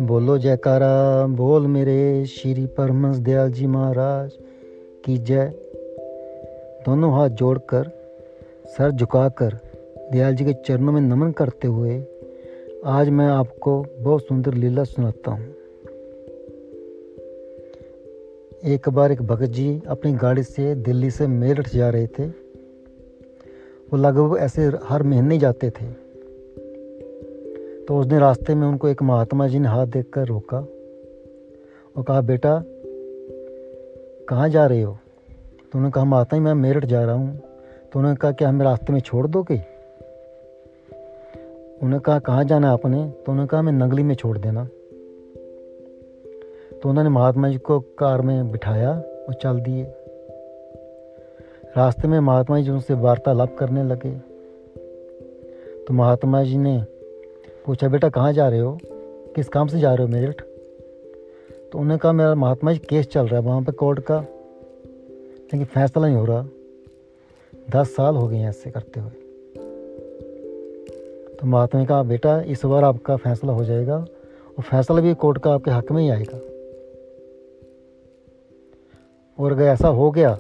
बोलो जयकारा बोल मेरे श्री परमहंस दयाल जी महाराज की जय। दोनों हाथ जोड़कर सर झुकाकर दयाल जी के चरणों में नमन करते हुए आज मैं आपको बहुत सुंदर लीला सुनाता हूँ। एक बार एक भगत जी अपनी गाड़ी से दिल्ली से मेरठ जा रहे थे। वो लगभग ऐसे हर महीने जाते थे। तो उस दिन रास्ते में उनको एक महात्मा जी ने हाथ देखकर रोका और कहा, बेटा कहाँ जा रहे हो? तो उन्होंने कहा, महात्मा जी मैं मेरठ जा रहा हूँ। तो उन्होंने कहा, क्या हमें रास्ते में छोड़ दोगे? उन्होंने कहा, कहाँ जाना है आपने? तो उन्होंने कहा, हमें नंगली में छोड़ देना। तो उन्होंने महात्मा जी को कार में बिठाया और चल दिए। रास्ते में महात्मा जी उनसे वार्तालाप करने लगे। तो महात्मा जी ने पूछा, बेटा कहाँ जा रहे हो? किस काम से जा रहे हो मेरठ? तो उन्होंने कहा, मेरा महात्मा जी केस चल रहा है वहाँ पे कोर्ट का, लेकिन फैसला नहीं हो रहा। 10 साल हो गए हैं ऐसे करते हुए। तो महात्मा ने कहा, बेटा इस बार आपका फैसला हो जाएगा और फैसला भी कोर्ट का आपके हक में ही आएगा। और अगर ऐसा हो गया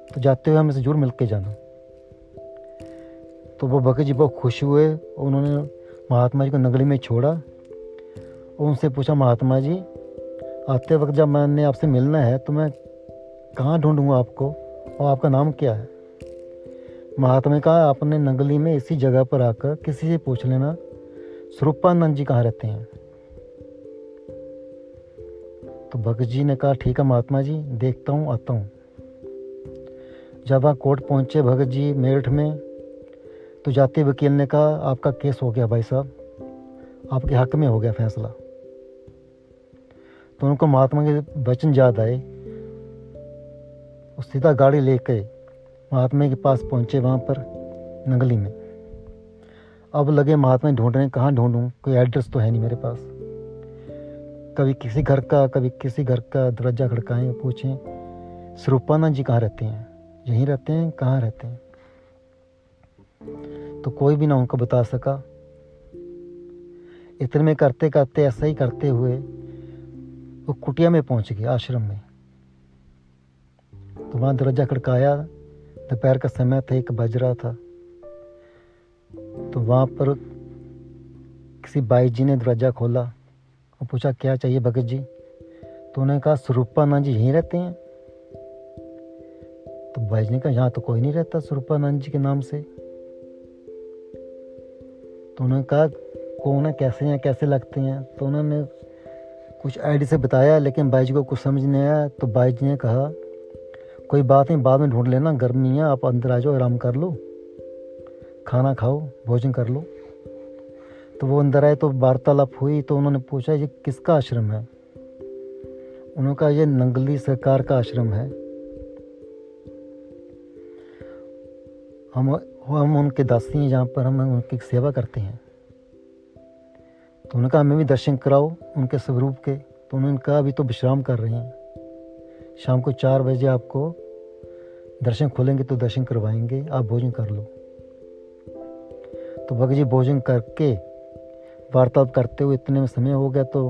तो जाते हुए हमें से जरूर मिल के जाना। तो वो भगत जी बहुत खुश हुए और उन्होंने महात्मा जी को नगली में छोड़ा और उनसे पूछा, महात्मा जी आते वक्त जब मैंने आपसे मिलना है तो मैं कहाँ ढूंढूंगा आपको और आपका नाम क्या है? महात्मा ने कहा, आपने नगली में इसी जगह पर आकर किसी से पूछ लेना स्वरूपानंद जी कहाँ रहते हैं। तो भगत जी ने कहा, ठीक है महात्मा जी, देखता हूँ आता हूँ। जब वहाँ कोर्ट पहुँचे भगत जी मेरठ में, तो जाते वकील ने कहा, आपका केस हो गया भाई साहब, आपके हक में हो गया फैसला। तो उनको महात्मा के वचन याद आए। उस सीधा गाड़ी लेकर महात्मा के पास पहुँचे वहाँ पर नंगली में। अब लगे महात्मा ढूंढने, कहाँ ढूंढूं, कोई एड्रेस तो है नहीं मेरे पास। कभी किसी घर का कभी किसी घर का दरवाजा खड़काएं, पूछें स्वरूपानंद जी कहाँ रहते हैं, यहीं रहते हैं, कहाँ रहते हैं? तो कोई भी ना उनको बता सका। इतने में करते करते ऐसा ही करते हुए वो कुटिया में पहुंच गए, आश्रम में। तो वहाँ दरवाजा खड़काया, दोपहर का समय था, 1 बज रहा था। तो वहाँ पर किसी बाई जी ने दरवाजा खोला और पूछा, क्या चाहिए भगत जी? तो उन्होंने कहा, स्वरूपानंद जी यहीं रहते हैं। तो बाई जी ने कहा, यहाँ तो कोई नहीं रहता स्वरूपानंद जी के नाम से। तो उन्होंने कहा, कौन है, कैसे हैं, कैसे लगते हैं? तो उन्होंने कुछ आईडी से बताया, लेकिन बाई जी को कुछ समझ नहीं आया। तो बाई जी ने कहा, कोई बात नहीं, बाद में ढूंढ लेना, गर्मी है, आप अंदर आ जाओ, आराम कर लो, खाना खाओ, भोजन कर लो। तो वो अंदर आए तो वार्तालाप हुई। तो उन्होंने पूछा, ये किसका आश्रम है? उन्होंने कहा, ये नंगली सरकार का आश्रम है, हम उनके दासी हैं, जहाँ पर हम उनकी सेवा करते हैं। तो उन्होंने कहा, हमें भी दर्शन कराओ उनके स्वरूप के। तो उन्होंने कहा, अभी तो विश्राम कर रहे हैं, शाम को 4 बजे आपको दर्शन खोलेंगे तो दर्शन करवाएंगे, आप भोजन कर लो। तो भगत जी भोजन करके वार्तालाप करते हुए इतने में समय हो गया। तो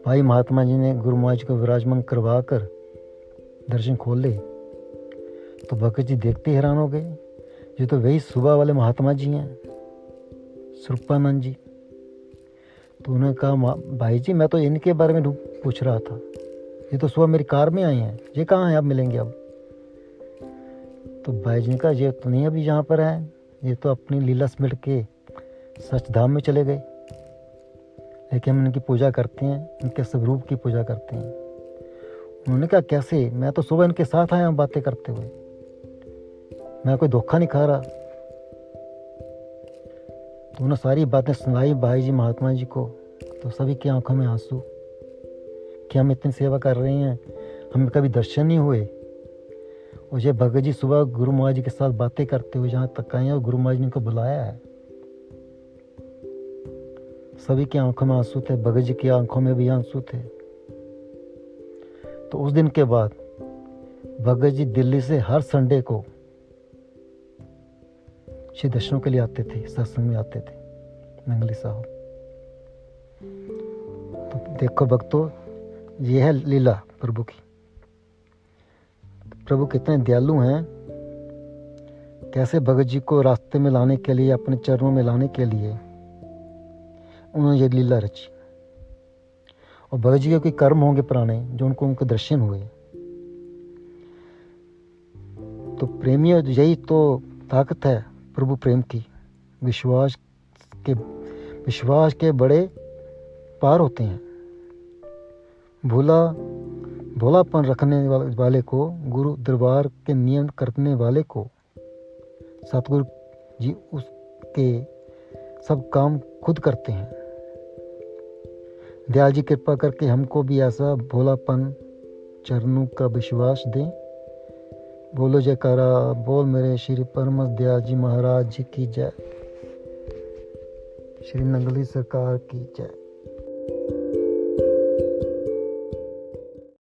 भाई महात्मा जी ने गुरु महाराज को विराजमान करवा कर दर्शन खोले। तो भगत जी देखते हैरान हो गए, ये तो वही सुबह वाले महात्मा जी हैं, स्वरूपानंद जी। तो उन्होंने कहा, भाई जी मैं तो इनके बारे में पूछ रहा था, ये तो सुबह मेरी कार में आए हैं, ये कहाँ हैं, अब मिलेंगे अब? तो भाई जी ने कहा, ये तो नहीं अभी यहाँ पर हैं, ये तो अपनी लीला समेट के सच धाम में चले गए, लेकिन हम इनकी पूजा करते हैं, इनके स्वरूप की पूजा करते हैं। उन्होंने कहा, कैसे? मैं तो सुबह इनके साथ आया हूँ बातें करते हुए, मैं कोई धोखा नहीं खा रहा। तो उन्होंने सारी बातें सुनाई भाई जी महात्मा जी को। तो सभी की आंखों में आंसू कि हम इतनी सेवा कर रहे हैं, हमें कभी दर्शन नहीं हुए। और ये भगत जी सुबह गुरु महाराज जी के साथ बातें करते हुए जहाँ तक आए हैं, गुरु महाराज जी ने उनको बुलाया है। सभी की आंखों में आंसू थे, भगत जी की आंखों में भी आंसू थे। तो उस दिन के बाद भगत जी दिल्ली से हर संडे को श्री दर्शनों के लिए आते थे, सत्संग में आते थे नंगली साहब। तो देखो भक्तों, ये है लीला प्रभु की। प्रभु कितने दयालु हैं, कैसे भगत जी को रास्ते में लाने के लिए, अपने चरणों में लाने के लिए उन्होंने ये लीला रची। और भगत जी के कोई कर्म होंगे पुराने जो उनको उनके दर्शन हुए। तो प्रेमियों, यही तो ताकत है प्रभु प्रेम की। विश्वास के बड़े पार होते हैं। भोलापन रखने वाले को, गुरु दरबार के नियम करने वाले को सतगुरु जी उसके सब काम खुद करते हैं। दयाल जी कृपा करके हमको भी ऐसा भोलापन, चरणों का विश्वास दें। बोलो जयकारा, बोल मेरे श्री परमहंस दयाल जी महाराज जी की जय, श्री नंगली सरकार की जय।